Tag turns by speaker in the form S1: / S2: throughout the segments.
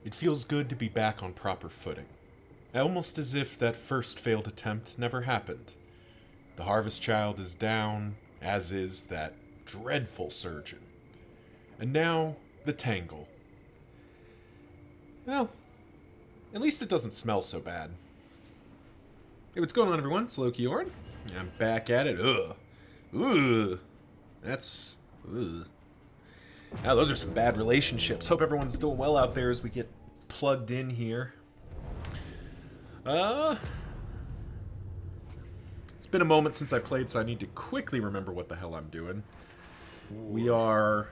S1: It feels good to be back on proper footing. Almost as if that first failed attempt never happened. The Harvest Child is down, as is that dreadful surgeon. And now, the Tangle. Well, at least it doesn't smell so bad. Hey, what's going on, everyone? It's Loki Orn. I'm back at it. Ugh. Ugh. That's... Ugh. Now, those are some bad relationships. Hope everyone's doing well out there as we get plugged in here. It's been a moment since I played, so I need to quickly remember what the hell I'm doing. We are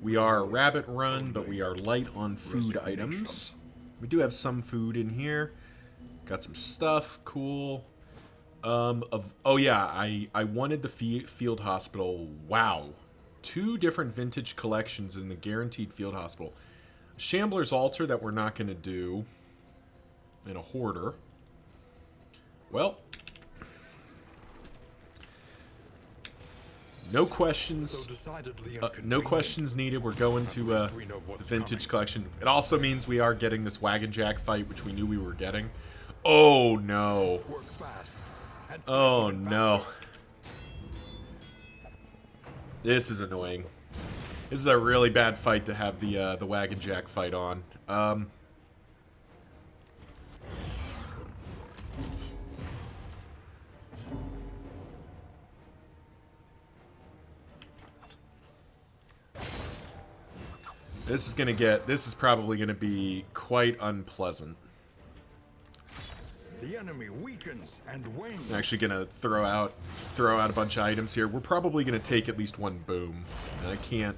S1: Rabbit Run, but we are light on food items. We do have some food in here. Got some stuff, cool. Oh yeah, I wanted the field hospital. Wow. 2 different vintage collections in the guaranteed field hospital. Shambler's Altar that we're not going to do. And a Hoarder. Well. No questions. No questions needed. We're going to the vintage collection. It also means we are getting this Wagon Jack fight, which we knew we were getting. Oh no. Oh no. This is annoying. This is a really bad fight to have the Wagon Jack fight on. This is probably gonna be quite unpleasant.
S2: The enemy weakens and wanes.
S1: I'm actually gonna throw out a bunch of items here. We're probably gonna take at least one boom, and I can't.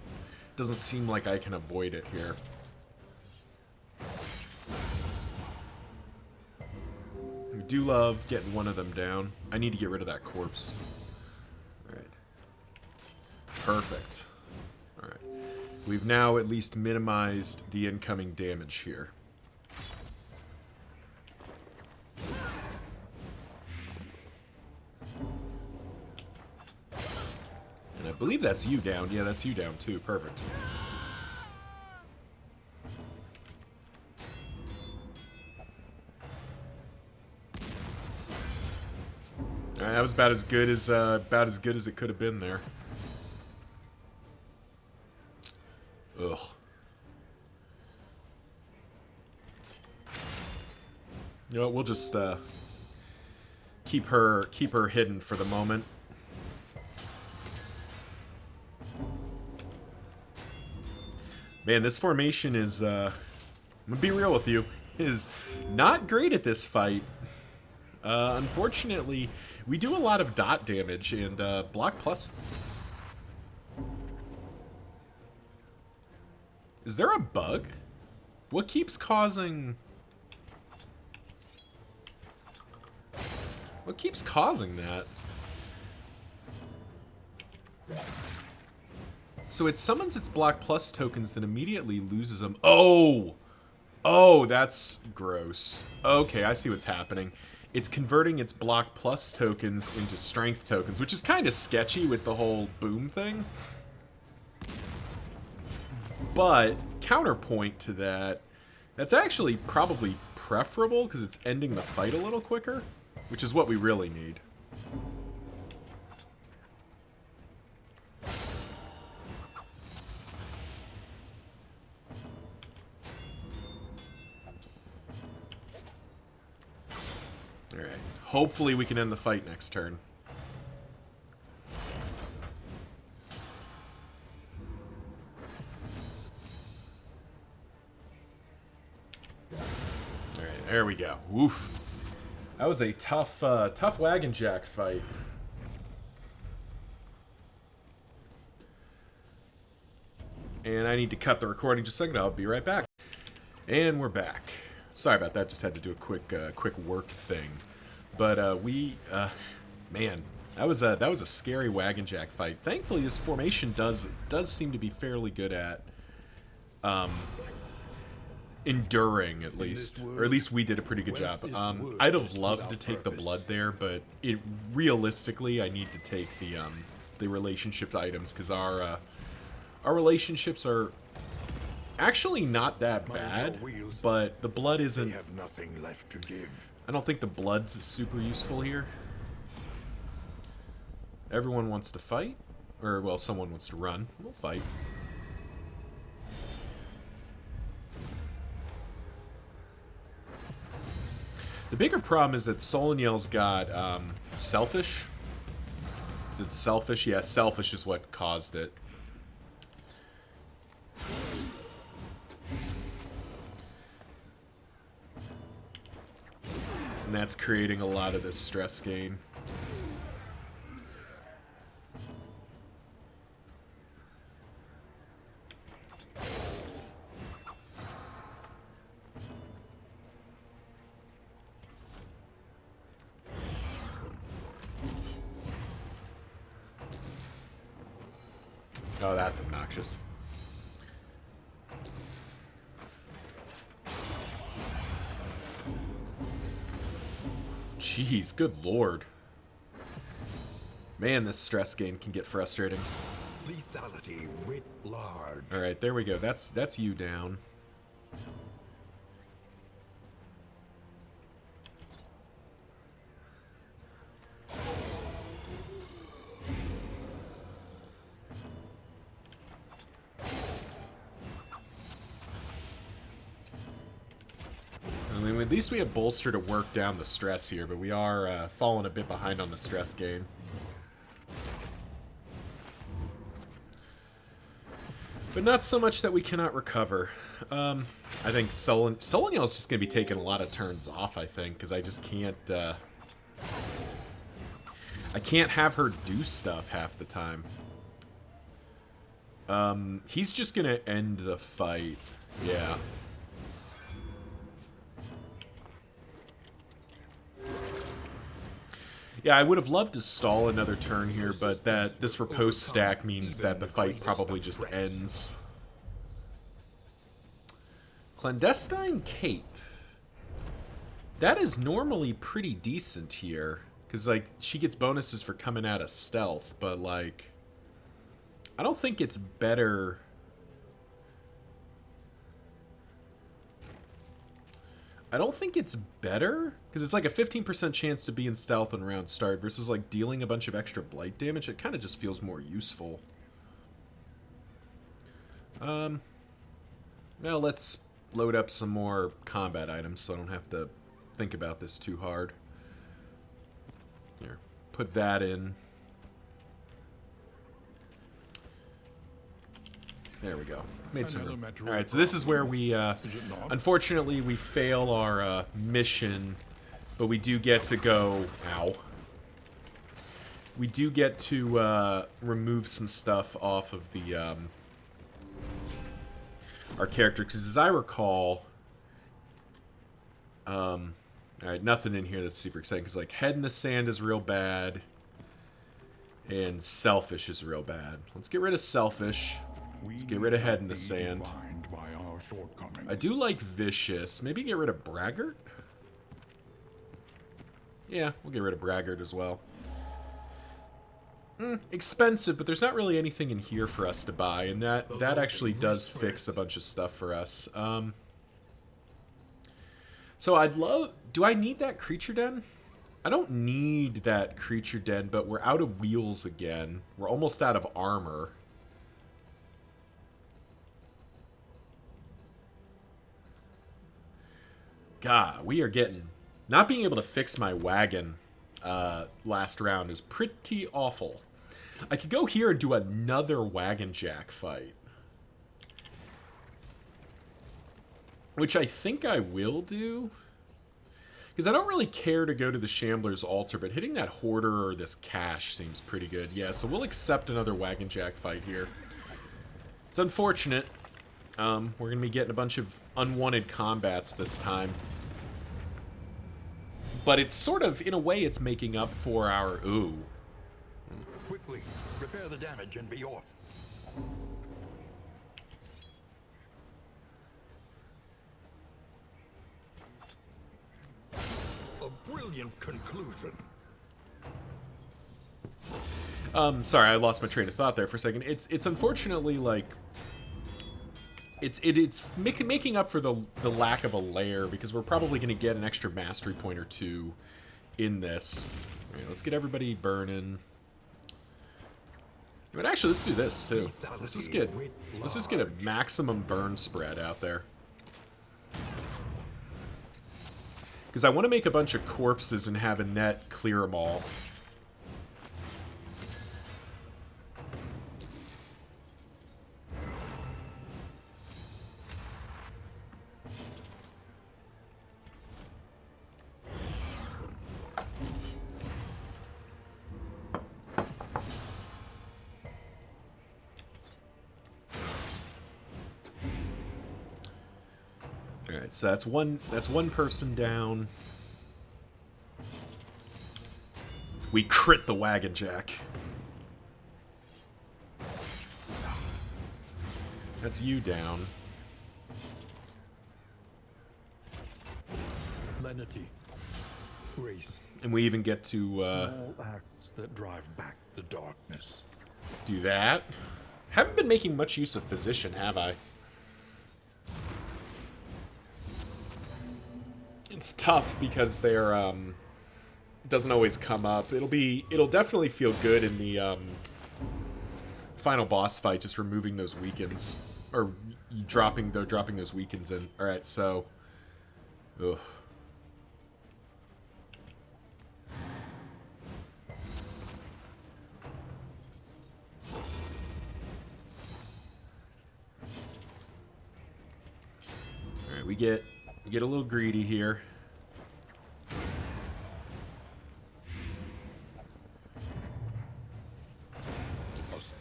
S1: Doesn't seem like I can avoid it here. We do love getting one of them down. I need to get rid of that corpse. All right. Perfect. All right. We've now at least minimized the incoming damage here. And I believe that's you down. Yeah, that's you down too. Perfect. Alright, that was about as good as it could have been there. Ugh. You know what, we'll just keep her hidden for the moment. Man, this formation is I'm gonna be real with you, is not great at this fight. Unfortunately, we do a lot of dot damage and block plus. Is there a bug? What keeps causing... What keeps causing that? So it summons its block plus tokens, then immediately loses them. Oh! Oh, that's gross. Okay, I see what's happening. It's converting its block plus tokens into strength tokens, which is kind of sketchy with the whole boom thing. But, counterpoint to that, that's actually probably preferable because it's ending the fight a little quicker, which is what we really need. Alright, hopefully we can end the fight next turn. There we go. Woof. That was a tough Wagon Jack fight. And I need to cut the recording just a second. I'll be right back. And we're back. Sorry about that. Just had to do a quick work thing. But man, that was a scary Wagon Jack fight. Thankfully, this formation does seem to be fairly good at enduring, at least. Or at least we did a pretty good job. I'd have loved to take the blood there, but realistically, I need to take the relationship items, because our relationships are Actually, not that
S2: Mind
S1: bad,
S2: your wheels.
S1: but the blood
S2: They
S1: isn't...
S2: have nothing left to give.
S1: I don't think the blood's super useful here. Everyone wants to fight. Or, well, someone wants to run. We'll fight. The bigger problem is that Solaniel's got selfish. Is it selfish? Yeah, selfish is what caused it. And that's creating a lot of this stress gain. Oh, that's obnoxious. Jeez, good lord. Man, this stress gain can get frustrating.
S2: Lethality writ large.
S1: Alright, there we go. That's you down. I mean, at least we have Bolster to work down the stress here, but we are falling a bit behind on the stress gain. But not so much that we cannot recover. I think Solaniel is just going to be taking a lot of turns off, I think, because I just can't... I can't have her do stuff half the time. He's just going to end the fight. Yeah. Yeah, I would have loved to stall another turn here, but this riposte stack means that the fight probably just ends. Clandestine Cape. That is normally pretty decent here, because, like, she gets bonuses for coming out of stealth, but, like, I don't think it's better... I don't think it's better, because it's like a 15% chance to be in stealth on round start versus like dealing a bunch of extra blight damage. It kind of just feels more useful. Now let's load up some more combat items so I don't have to think about this too hard. Here, put that in. There we go. Made some room. Alright, so this is where we, unfortunately, we fail our mission, but we do get to go... Ow. We do get to remove some stuff off of the, our character, because as I recall... Alright, nothing in here that's super exciting, because, like, Head in the Sand is real bad, and Selfish is real bad. Let's get rid of Selfish. Let's get rid of Head in the Sand. I do like Vicious. Maybe get rid of Braggart? Yeah, we'll get rid of Braggart as well. Expensive, but there's not really anything in here for us to buy, and that actually does fix a bunch of stuff for us. So I'd love... Do I need that creature den? I don't need that creature den, but we're out of wheels again. We're almost out of armor. God, we are getting... Not being able to fix my wagon last round is pretty awful. I could go here and do another wagon jack fight. Which I think I will do. Because I don't really care to go to the Shambler's Altar, but hitting that Hoarder or this Cache seems pretty good. Yeah, so we'll accept another wagon jack fight here. It's unfortunate. We're going to be getting a bunch of unwanted combats this time. But it's sort of, in a way, it's making up for our... Ooh.
S2: Quickly, repair the damage and be off. A brilliant conclusion.
S1: Sorry, I lost my train of thought there for a second. It's unfortunately, like... making up for the lack of a layer, because we're probably going to get an extra mastery point or two in this. All right, let's get everybody burning. But actually, let's do this too. Let's just get a maximum burn spread out there. Because I want to make a bunch of corpses and have a net clear them all. Alright, so that's one person down. We crit the wagon jack. That's you down.
S2: Lenity. Grace.
S1: And we even get to
S2: Small acts that drive back the darkness.
S1: do that. Haven't been making much use of physician, have I? It's tough because they're it doesn't always come up. It'll definitely feel good in the final boss fight, just removing those weakens, or dropping those weakens in. All right, so ugh. All right, we get a little greedy here.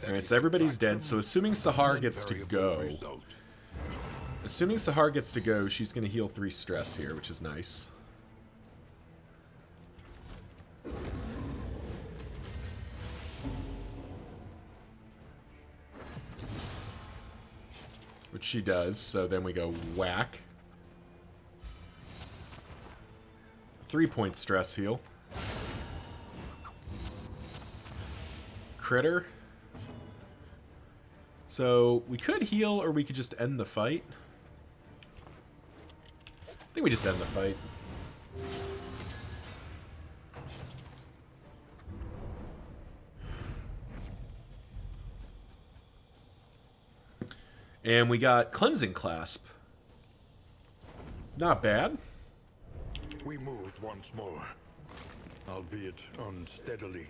S1: Alright, so everybody's dead, so assuming Sahar gets to go... Assuming Sahar gets to go, she's going to heal 3 stress here, which is nice. Which she does, so then we go whack. 3-point stress heal. Critter. So, we could heal, or we could just end the fight. I think we just end the fight. And we got Cleansing Clasp. Not bad.
S2: We moved once more, albeit unsteadily.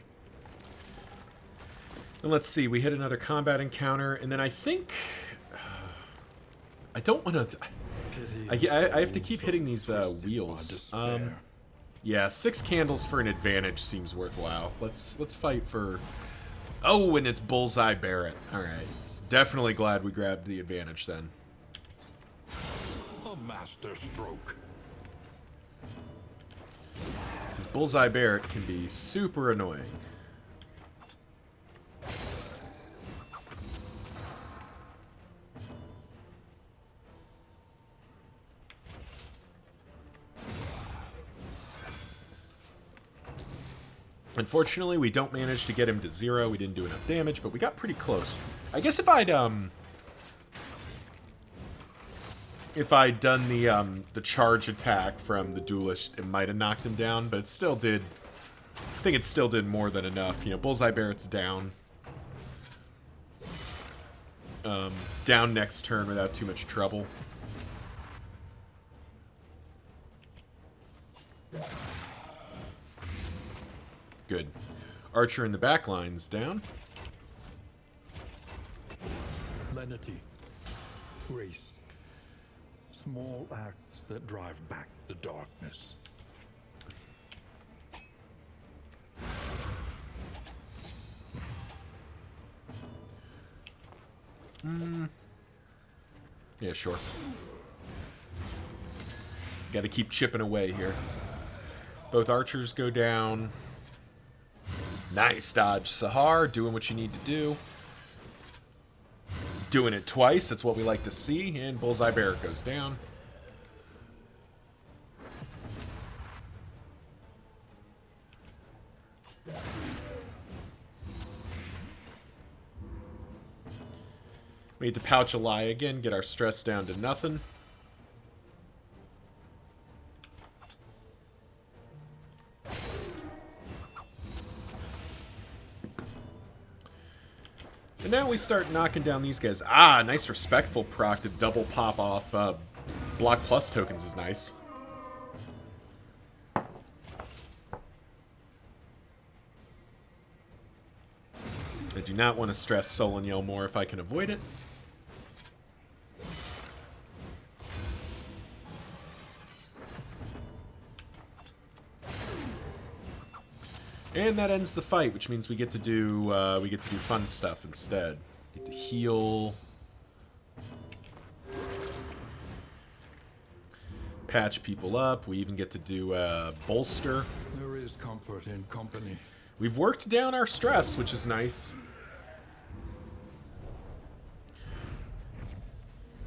S1: And let's see, we hit another combat encounter, and then I think... I don't want to... I have to keep hitting these wheels. Yeah, 6 candles for an advantage seems worthwhile. Let's fight for... Oh, and it's Bullseye Barret. Alright. Definitely glad we grabbed the advantage then.
S2: A master stroke.
S1: Because Bullseye Barret can be super annoying. Unfortunately, we don't manage to get him to 0. We didn't do enough damage, but we got pretty close. I guess if I'd done the charge attack from the duelist, it might have knocked him down, but it still did. I think it still did more than enough. You know, Bullseye Barret's down. Down next turn without too much trouble. Good. Archer in the back line's down.
S2: Lenity. Grace. Small acts that drive back the darkness.
S1: Yeah, sure. Gotta keep chipping away here. Both archers go down. Nice dodge, Sahar. Doing what you need to do. Doing it twice. That's what we like to see. And Bullseye Barret goes down. We need to pouch a lie again, get our stress down to nothing. And now we start knocking down these guys. Ah, nice respectful proc to double pop off block plus tokens is nice. I do not want to stress Sullen Yell more if I can avoid it. And that ends the fight, which means we get to do fun stuff instead. Get to heal, patch people up. We even get to do bolster.
S2: There is comfort in company.
S1: We've worked down our stress, which is nice.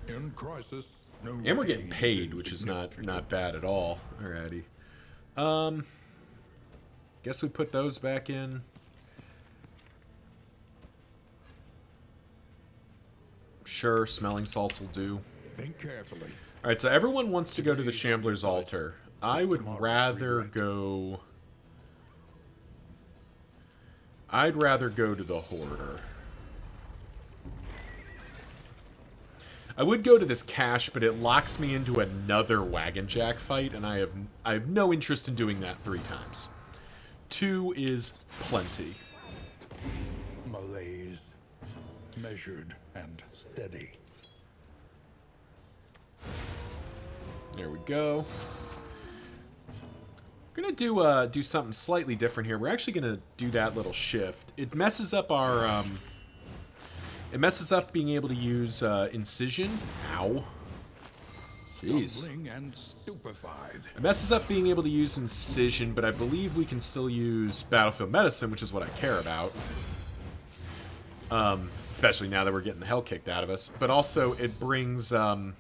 S2: In crisis, no
S1: And we're getting
S2: aid
S1: paid, which is not bad at all. Alrighty. Guess we put those back in. Sure, smelling salts will do.
S2: Think carefully.
S1: Alright, so everyone wants to go to the Shambler's Altar. I would rather go... I'd rather go to the Hoarder. I would go to this cache, but it locks me into another Wagon Jack fight, and I have no interest in doing that 3 times. 2 is plenty.
S2: Malaise. Measured and steady.
S1: There we go. We're gonna do something slightly different here. We're actually gonna do that little shift. It messes up our it messes up being able to use incision. Ow. Jeez.
S2: Stumbling and stupefied.
S1: It messes up being able to use incision, but I believe we can still use battlefield medicine, which is what I care about. Especially now that we're getting the hell kicked out of us. But also it brings our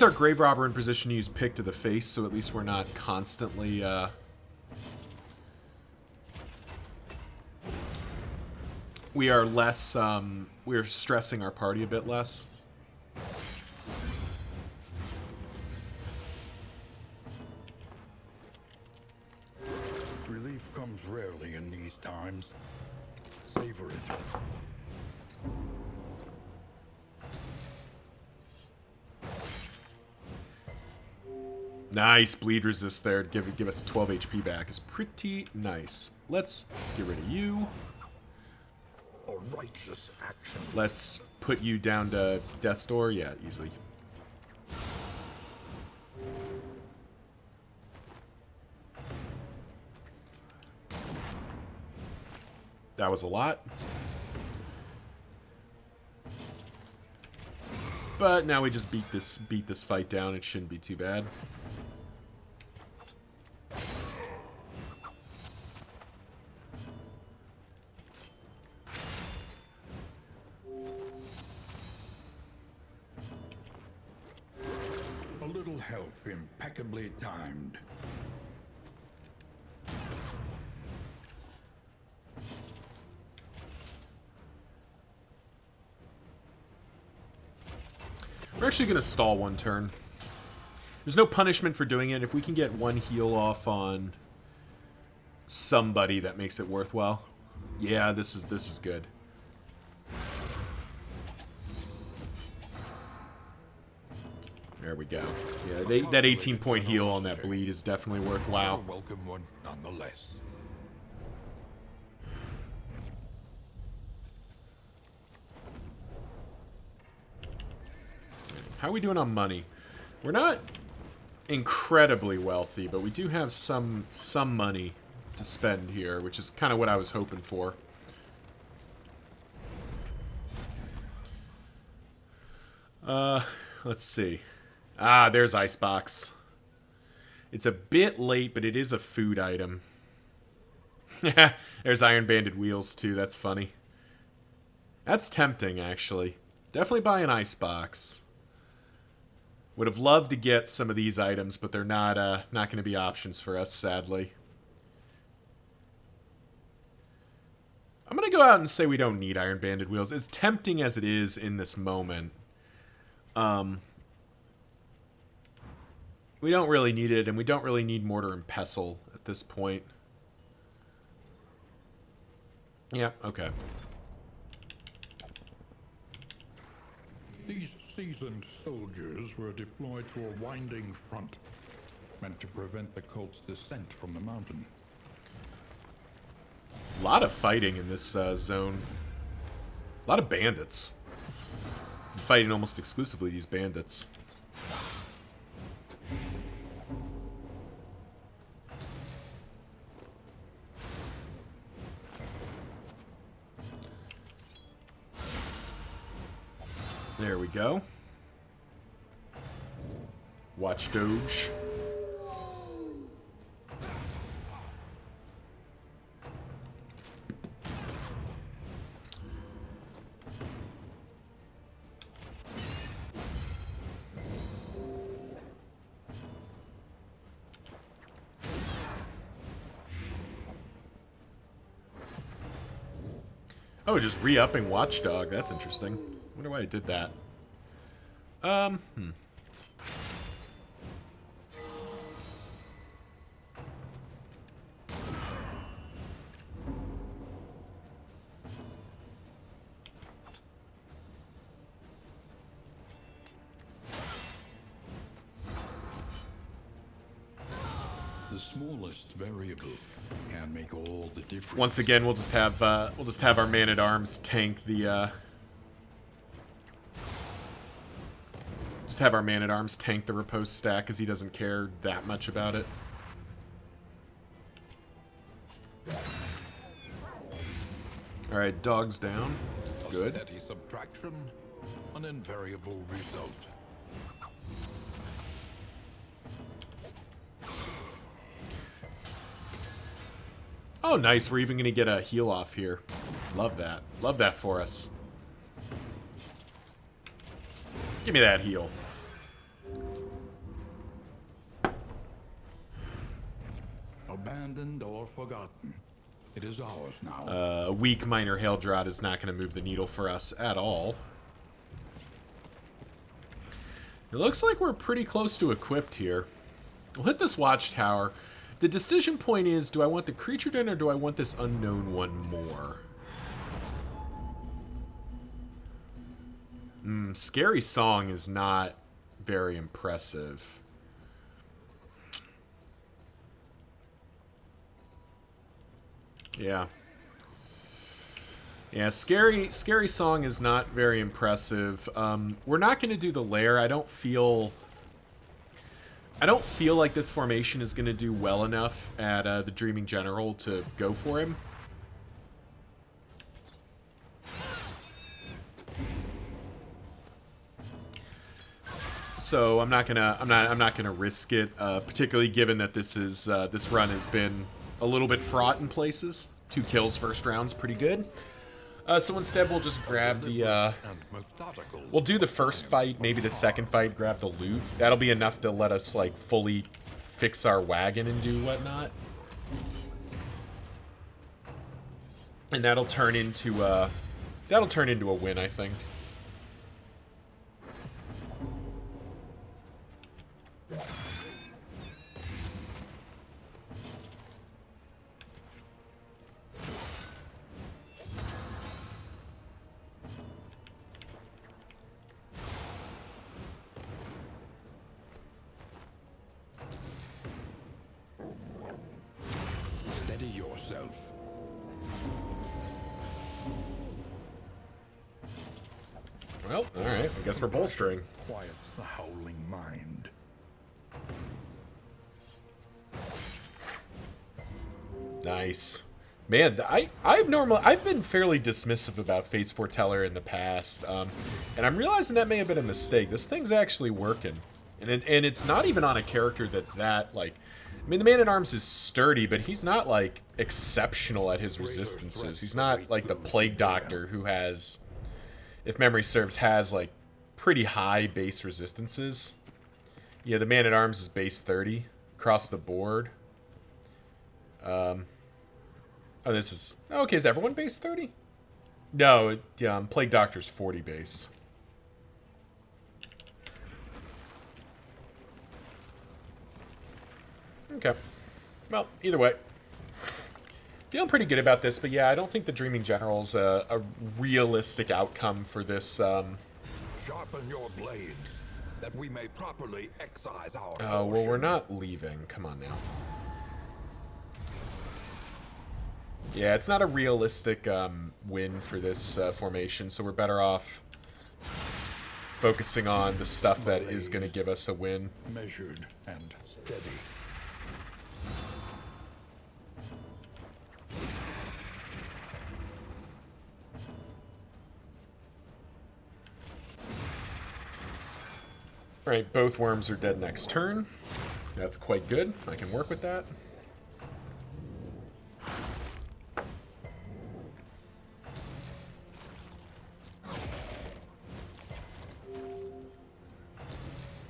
S1: grave robber in position to use pick to the face, so at least we're not constantly we are less we're stressing our party a bit less.
S2: Relief comes rarely in these times. Savor it.
S1: Nice bleed resist there to give us 12 HP back is pretty nice. Let's get rid of you.
S2: A righteous action.
S1: Let's put you down to death's door. Yeah, easily. That was a lot. But now we just beat this fight down. It shouldn't be too bad.
S2: A little help impeccably timed.
S1: We're actually going to stall one turn. There's no punishment for doing it. If we can get one heal off on somebody, that makes it worthwhile. Yeah, this is good. There we go. Yeah, that 18-point heal on that bleed is definitely worthwhile.
S2: A welcome one, nonetheless.
S1: How are we doing on money? We're not incredibly wealthy, but we do have some money to spend here, which is kind of what I was hoping for. Let's see. Ah, there's Icebox. It's a bit late, but it is a food item. There's Iron Banded Wheels, too. That's funny. That's tempting, actually. Definitely buy an Icebox. Would have loved to get some of these items, but they're not going to be options for us, sadly. I'm going to go out and say we don't need Iron Banded Wheels. As tempting as it is in this moment, we don't really need it, and we don't really need Mortar and Pestle at this point. Yeah, okay.
S2: These seasoned soldiers were deployed to a winding front, meant to prevent the cult's descent from the mountain.
S1: A lot of fighting in this zone. A lot of bandits. I'm fighting almost exclusively these bandits. There we go. Watch Doge. Oh, just re-upping Watchdog. That's interesting. Wonder why I did that.
S2: The smallest variable can make all the difference.
S1: Once again, we'll just have our Man-at-Arms tank the just have our Man-at-Arms tank the riposte stack because he doesn't care that much about it. All right, dogs down. Good.
S2: A steady subtraction, an invariable result.
S1: Oh, nice. We're even going to get a heal off here. Love that. Love that for us. Give me that heal.
S2: Abandoned or forgotten, it is ours now.
S1: A weak Minor Hail Drought is not going to move the needle for us at all. It looks like we're pretty close to equipped here. We'll hit this watchtower. The decision point is, do I want the creature den or do I want this unknown one more? Scary Song is not very impressive. Yeah. Yeah, Scary Song is not very impressive. We're not going to do the lair. I don't feel like this formation is going to do well enough at the Dreaming General to go for him. So I'm not gonna risk it, particularly given that this run has been a little bit fraught in places. 2 kills first round's pretty good. So instead we'll just grab the we'll do the first fight, maybe the second fight, grab the loot. That'll be enough to let us like fully fix our wagon and do whatnot. And that'll turn into a win, I think.
S2: Steady yourself.
S1: Well, alright, I guess we're bolstering.
S2: Quiet the howling mind.
S1: Nice. Man, I've been fairly dismissive about Fate's Foreteller in the past, and I'm realizing that may have been a mistake. This thing's actually working, and it's not even on a character that's that, like, I mean, the Man-at-Arms is sturdy, but he's not, like, exceptional at his resistances. He's not like the Plague Doctor, who has, if memory serves, has, like, pretty high base resistances. Yeah, the Man-at-Arms is base 30 across the board. Oh, this is... Okay, is everyone base 30? No, Plague Doctor's 40 base. Okay. Well, either way. Feeling pretty good about this, but yeah, I don't think the Dreaming General's a realistic outcome for this.
S3: Sharpen your blades, that we may properly excise our
S1: Well, we're
S3: portion.
S1: not leaving. Come on now. Yeah, it's not a realistic win for this formation, so we're better off focusing on the stuff that is going to give us a win.
S2: Measured and steady.
S1: Alright, both worms are dead next turn. That's quite good. I can work with that.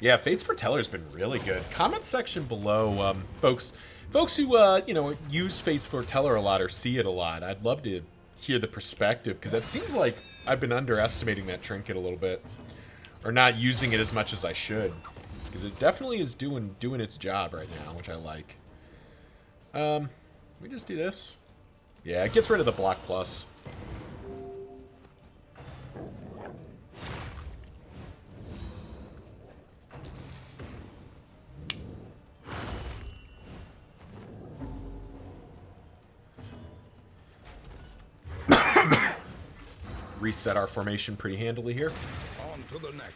S1: Yeah, Fate's Foreteller's been really good. Comment section below, folks who use Fate's Foreteller a lot or see it a lot. I'd love to hear the perspective, because it seems like I've been underestimating that trinket a little bit, or not using it as much as I should, because it definitely is doing its job right now, which I like. We just do this. Yeah, it gets rid of the block plus. Reset our formation pretty handily here.
S3: On to the next.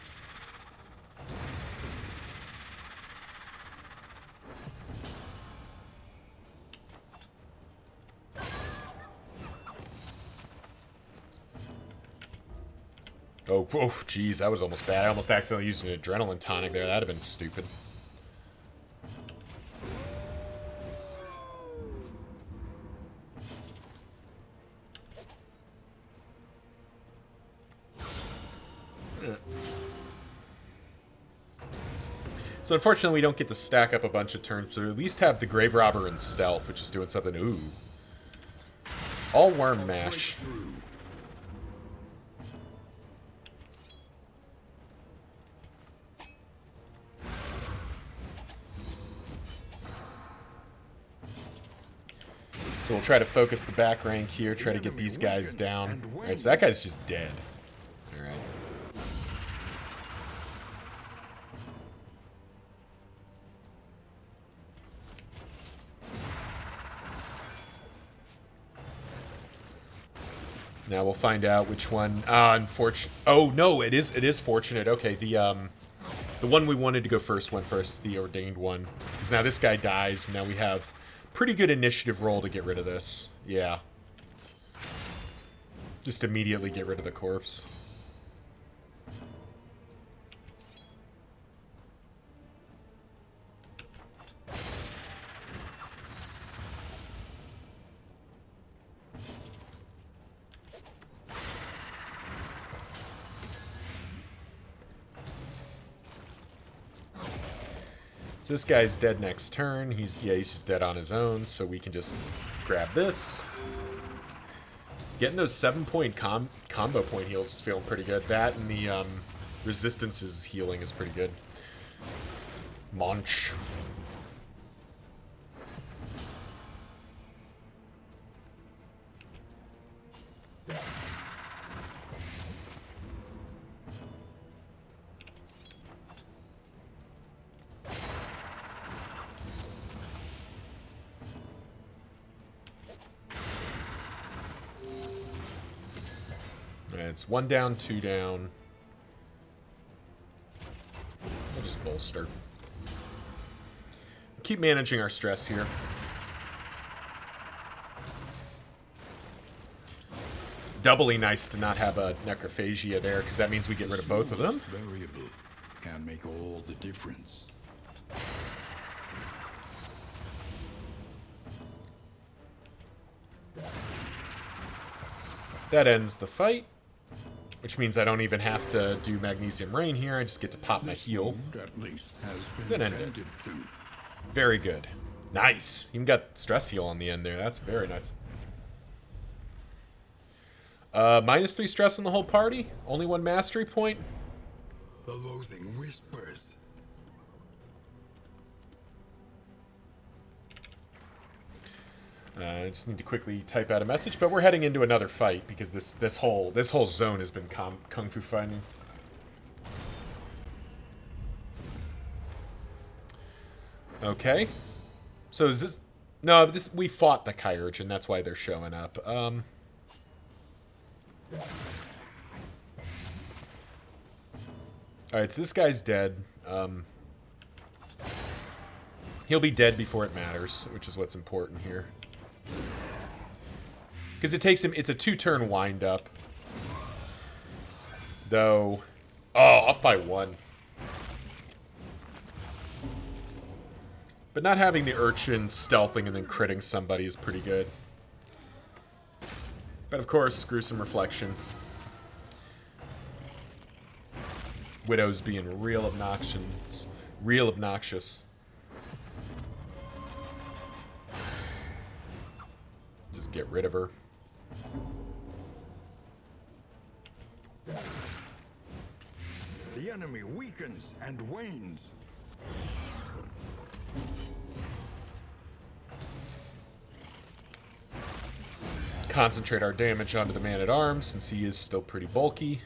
S1: Oh, jeez, that was almost bad. I almost accidentally used an adrenaline tonic there. That'd have been stupid. So unfortunately, we don't get to stack up a bunch of turns, so at least have the Grave Robber and Stealth, which is doing something. Ooh. All Worm Mash. So we'll try to focus the back rank here, try to get these guys down. Alright, so that guy's just dead. Alright. Now we'll find out which one. Unfortunate. Oh no, it is fortunate. Okay, the one we wanted to go first went first, the ordained one. Because now this guy dies, and now we have pretty good initiative roll to get rid of this. Yeah. Just immediately get rid of the corpse. So this guy's dead next turn. He's just dead on his own, so we can just grab this. Getting those 7-point combo point heals is feeling pretty good. That and the resistances healing is pretty good. Munch. It's 1 down, 2 down. We'll just bolster. Keep managing our stress here. Doubly nice to not have a necrophagia there, because that means we get rid of both of them.
S2: Variable can make all the difference.
S1: That ends the fight, which means I don't even have to do Magnesium Rain here. I just get to pop my heal.
S2: At least has
S1: Then
S2: been
S1: end it.
S2: attended to.
S1: Very good. Nice. Even got stress heal on the end there. That's very nice. -3 stress on the whole party. Only 1 mastery point.
S3: The loathing whispers.
S1: I just need to quickly type out a message, but we're heading into another fight because this whole zone has been kung fu fighting. Okay, so is this? No, this we fought the Kyurge, and that's why they're showing up. All right, so this guy's dead. He'll be dead before it matters, which is what's important here. Because it takes him... It's a 2-turn wind-up. Though... Oh, off by 1. But not having the Urchin stealthing and then critting somebody is pretty good. But of course, gruesome reflection. Widow's being real obnoxious. Real obnoxious. Just get rid of her.
S3: The enemy weakens and wanes.
S1: Concentrate our damage onto the man-at-arms, since he is still pretty bulky.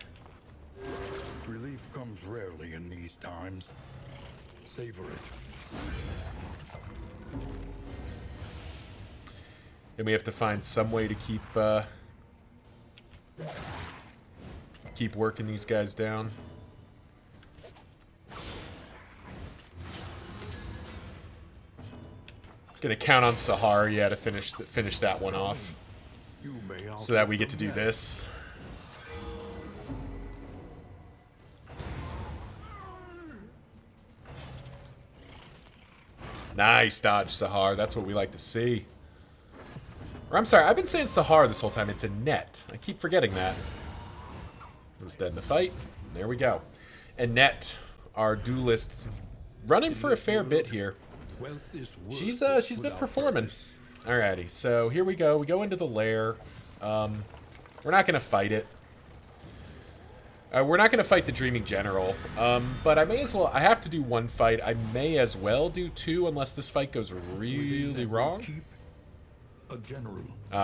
S3: Relief comes rarely in these times. Savor it.
S1: And we have to find some way to keep working these guys down. Gonna count on Sahar, yeah, to finish that one off, so that we get to do this. Nice dodge, Sahar. That's what we like to see. Or I'm sorry, I've been saying Sahar this whole time. It's a net. I keep forgetting that. I was dead in the fight. There we go. And Net, our duelist, running for a fair bit here. She's been performing. Alrighty, so here we go. We go into the lair. We're not gonna fight it. We're not gonna fight the Dreaming General. But I may as well. I have to do 1 fight. I may as well do 2 unless this fight goes really wrong.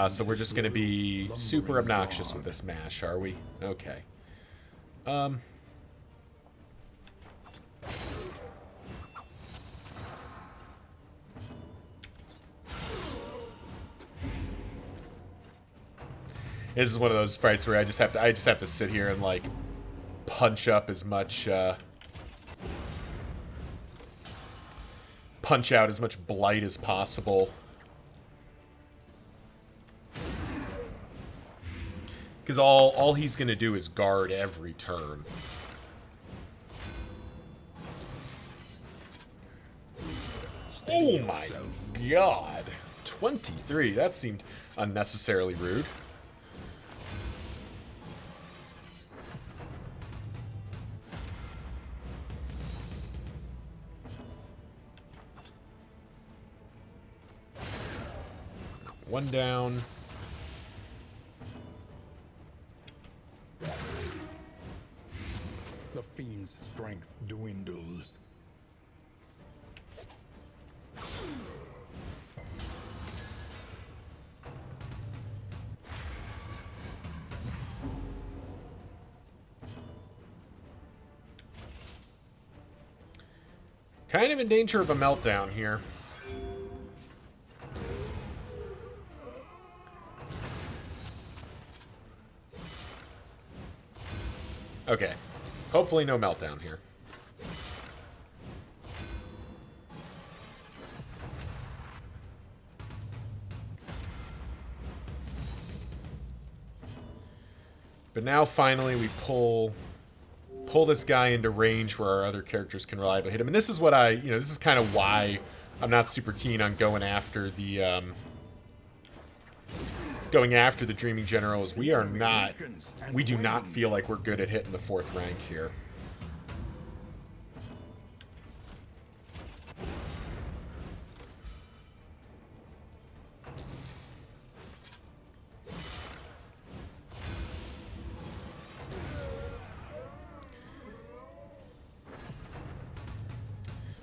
S1: So we're just gonna be super obnoxious with this mash, are we? Okay. This is one of those fights where I just have to sit here and like punch up as much punch out as much blight as possible. Because all he's gonna do is guard every turn. Oh my god. 23. That seemed unnecessarily rude. One down.
S3: The fiend's strength dwindles.
S1: Kind of in danger of a meltdown here. Okay. Hopefully no meltdown here. But now finally we pull this guy into range where our other characters can reliably hit him. And this is what this is kind of why I'm not super keen on going after the Dreaming General, is we do not feel like we're good at hitting the 4th rank here.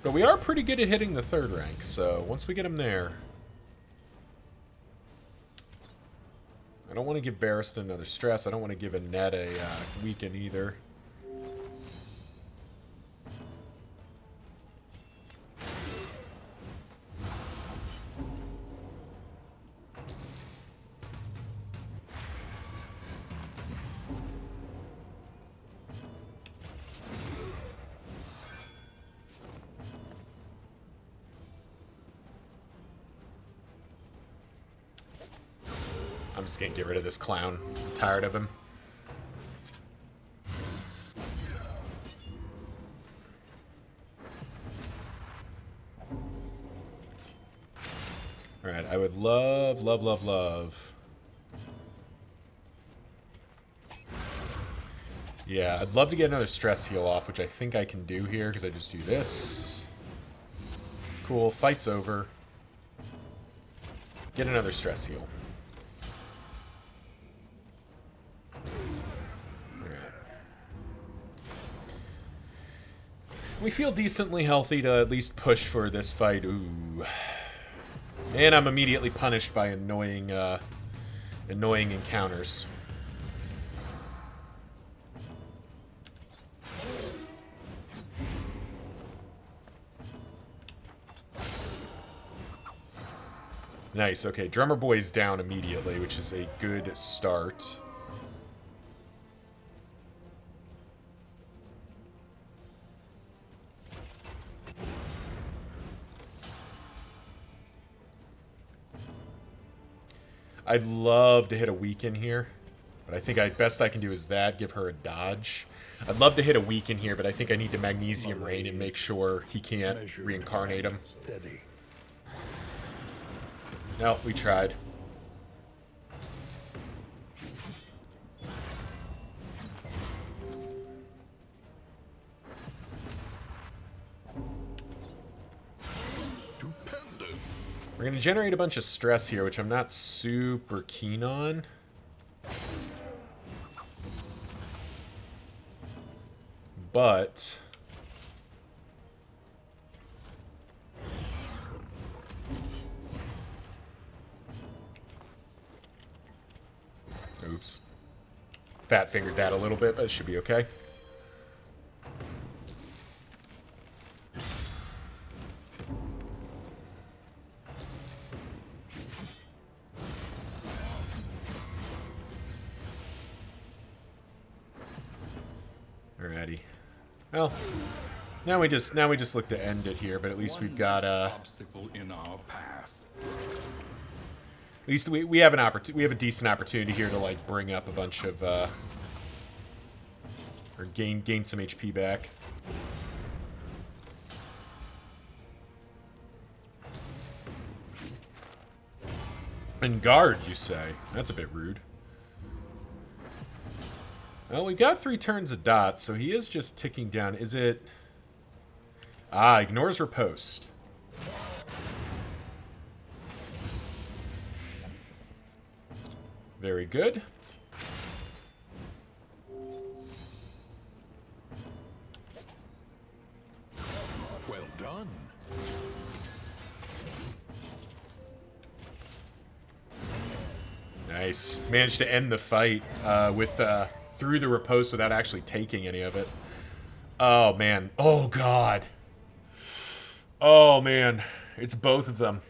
S1: But we are pretty good at hitting the 3rd rank, so once we get him there... I don't want to give Barristan another stress. I don't want to give Annette a weaken either. I'm just gonna get rid of this clown. I'm tired of him. Alright, I would love, love, love, love. Yeah, I'd love to get another stress heal off, which I think I can do here, because I just do this. Cool, fight's over. Get another stress heal. We feel decently healthy to at least push for this fight. Ooh. And I'm immediately punished by annoying encounters. Nice, okay. Drummer Boy's down immediately, which is a good start. I'd love to hit a weaken here, but I think best I can do is that, give her a dodge. I'd love to hit a weaken here, but I think I need to Magnesium Rain and make sure he can't reincarnate him.
S3: Steady.
S1: No, we tried. We're going to generate a bunch of stress here, which I'm not super keen on. But... oops. Fat-fingered that a little bit, but it should be okay. Alrighty. Well, now we just look to end it here, but at least we've got
S2: obstacle in our path.
S1: At least we have a decent opportunity here to like bring up a bunch of or gain some HP back. And guard, you say? That's a bit rude. Well, we've got 3 turns of dots, so he is just ticking down. Is it... ah, ignores riposte. Very good.
S3: Well done.
S1: Nice. Managed to end the fight with through the riposte without actually taking any of it. Oh, man. Oh, God. Oh, man. It's both of them.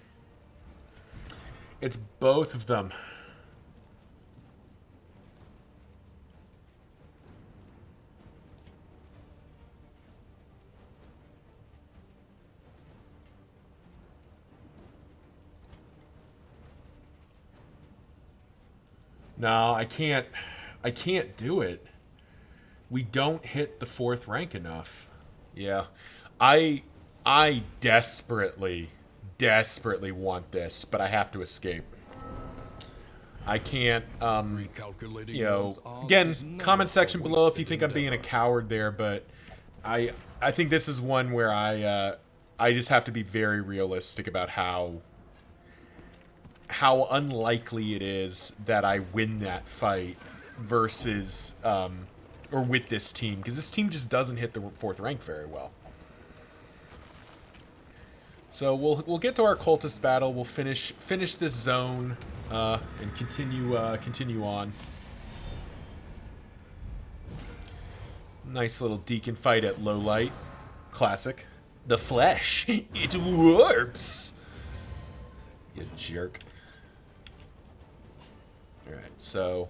S1: It's both of them. No, I can't do it. We don't hit the 4th rank enough. Yeah. I desperately want this, but I have to escape. I can't, you know, again, comment section below if you think I'm being a coward there, but I think this is one where I just have to be very realistic about how unlikely it is that I win that fight versus, or with this team, because this team just doesn't hit the 4th rank very well. So we'll get to our cultist battle. We'll finish this zone and continue on. Nice little deacon fight at low light. Classic. The flesh, it warps. You jerk. All right, so.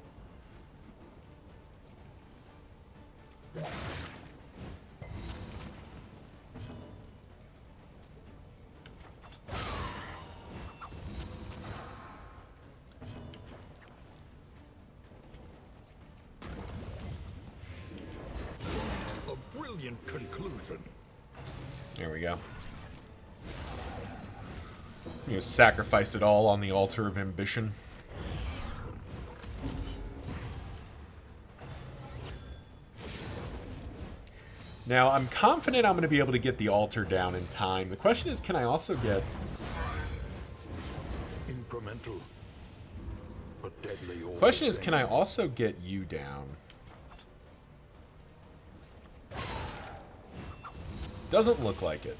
S3: A brilliant conclusion.
S1: There we go. You sacrifice it all on the altar of ambition. Now, I'm confident I'm going to be able to get the altar down in time. The question is, can I also get...
S3: Incremental, but deadly.
S1: The question is, can I also get you down? Doesn't look like it.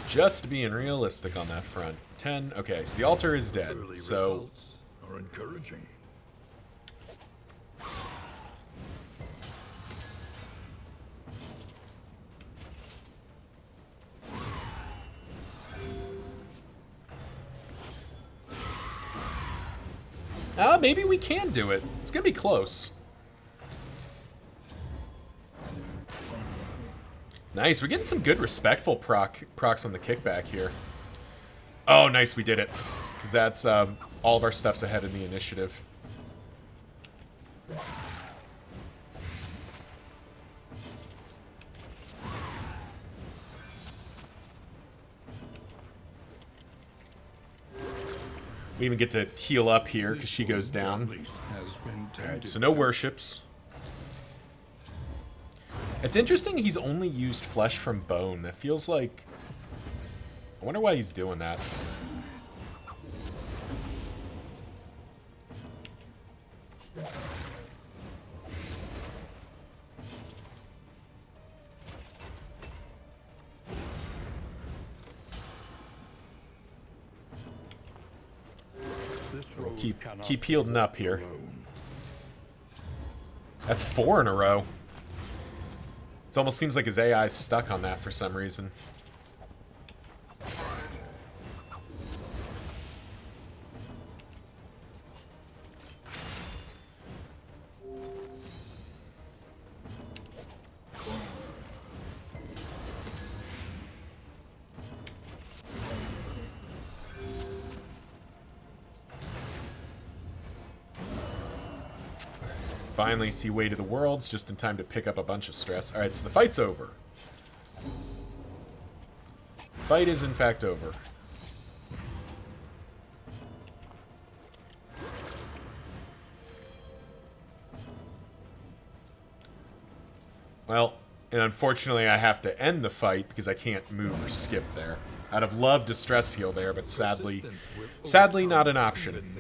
S1: Just being realistic on that front. 10. Okay, so the altar is dead.
S3: Early
S1: So
S3: results are encouraging.
S1: maybe we can do it. It's gonna be close. Nice, we're getting some good respectful procs on the kickback here. Oh, nice, we did it. Because that's, all of our stuff's ahead in the initiative. We even get to heal up here because she goes down. Alright, so no worships. It's interesting he's only used flesh from bone. That feels like... I wonder why he's doing that. We'll keep healing up here. That's 4 in a row. It almost seems like his AI's stuck on that for some reason. Finally see Way to the Worlds, just in time to pick up a bunch of stress. Alright, so the fight's over. Fight is in fact over. Well, and unfortunately I have to end the fight because I can't move or skip there. I'd have loved to stress heal there, but sadly not an option.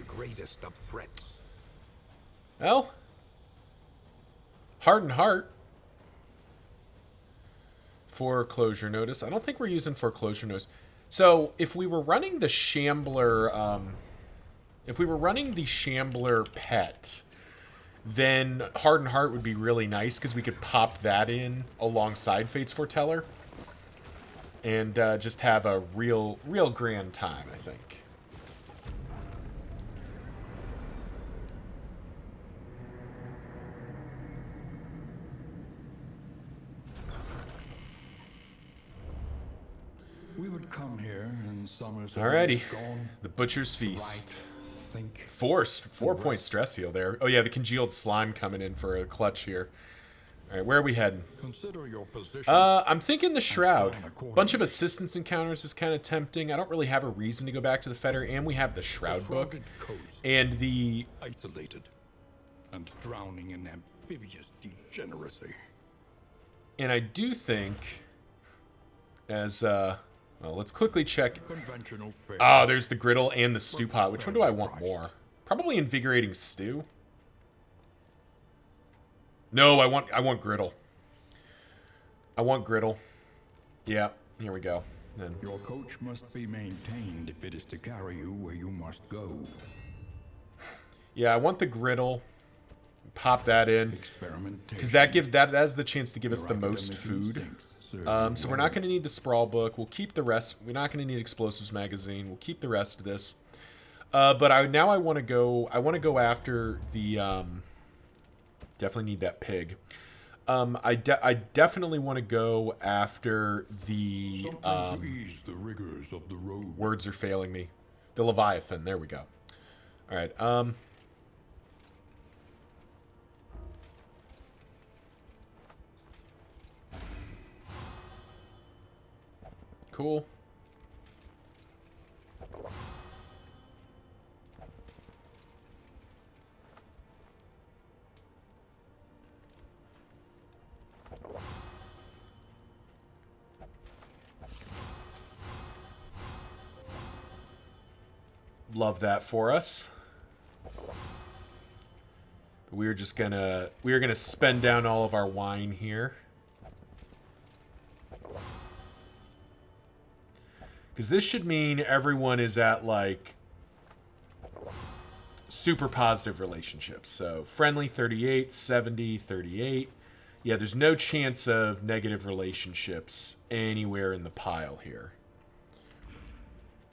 S1: Well, Heart and Heart. Foreclosure notice. I don't think we're using foreclosure notice. So if we were running the Shambler, pet, then Heart and Heart would be really nice because we could pop that in alongside Fate's Foreteller and just have a real grand time, I think.
S2: We would come here in summers.
S1: Alrighty, the Butcher's Feast. Forced 4-point stress heal there. Oh yeah, the congealed slime coming in for a clutch here. All right, where are we heading?
S3: Consider your position.
S1: I'm thinking the Shroud. Bunch of assistance encounters is kind of tempting. I don't really have a reason to go back to the Fetter, and we have the Shroud book and the
S3: isolated and drowning in amphibious degeneracy.
S1: And I do think, as well, let's quickly check. Oh, there's the griddle and the stew pot. Which one do I want more? Probably invigorating stew. No, I want griddle. I want griddle. Yeah, here we go. Then
S2: Your coach must be maintained if it is to carry you where you must go.
S1: yeah, I want the griddle. Pop that in.
S2: Experimentation.
S1: Because that gives that has the chance to give us the
S2: Your
S1: most
S2: academic
S1: food.
S2: instincts serve
S1: So
S2: you
S1: we're not
S2: well.
S1: going to need the sprawl book. We'll keep the rest. We're not going to need explosives magazine. We'll keep the rest of this. But I want to go. I want to go after the. Definitely need that pig. I definitely want to go after the.
S2: Something to ease the rigors of the road.
S1: Words are failing me. The Leviathan. There we go. All right. Cool. Love that for us. We're gonna spend down all of our wine here. Because this should mean everyone is at, like, super positive relationships. So, friendly 38, 70, 38. Yeah, there's no chance of negative relationships anywhere in the pile here.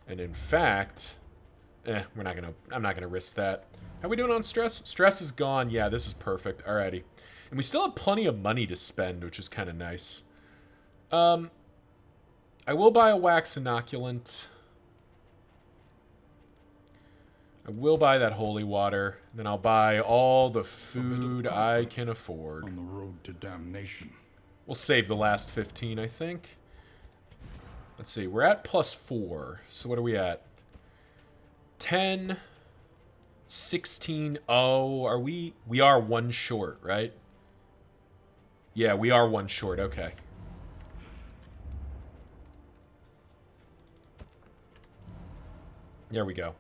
S1: And in fact, I'm not gonna risk that. How are we doing on stress? Stress is gone. Yeah, this is perfect. Alrighty. And we still have plenty of money to spend, which is kind of nice. I will buy a wax inoculant. I will buy that holy water. Then I'll buy all the food I can afford.
S2: On the road to damnation.
S1: We'll save the last 15, I think. Let's see. We're at +4. So what are we at? 10, 16. Oh, are we? We are one short, right? Yeah, we are one short. Okay. There we go.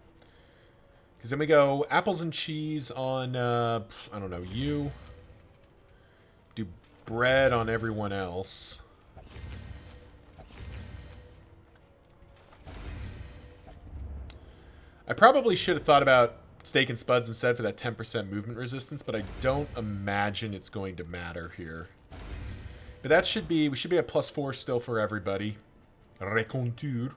S1: Because then we go apples and cheese on, I don't know, you. Do bread on everyone else. I probably should have thought about steak and spuds instead for that 10% movement resistance, but I don't imagine it's going to matter here. But that should be, we should be at +4 still for everybody. Recontour.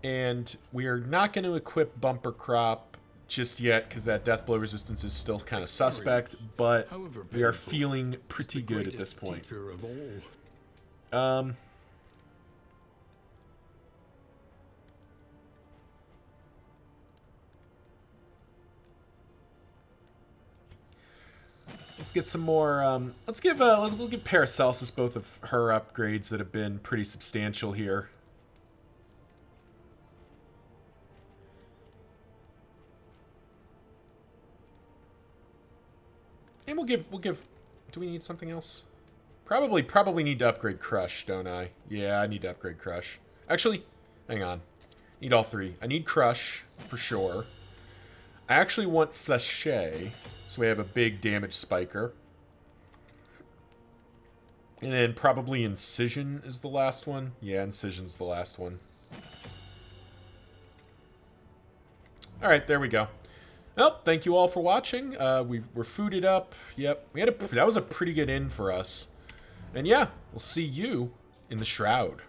S1: And we are not going to equip Bumper Crop just yet because that death blow resistance is still kind of suspect, but we are feeling pretty good at this point.
S3: Teacher of all.
S1: Let's get some more. We'll give Paracelsus both of her upgrades that have been pretty substantial here. And we'll give. Do we need something else? Probably need to upgrade Crush, don't I? Yeah, I need to upgrade Crush. Actually, hang on. Need all three. I need Crush for sure. I actually want Fléché, so we have a big damage spiker. And then probably Incision is the last one. Yeah, Incision's the last one. All right, there we go. Well, thank you all for watching. We're fooded up. Yep, that was a pretty good end for us. And yeah, we'll see you in the Shroud.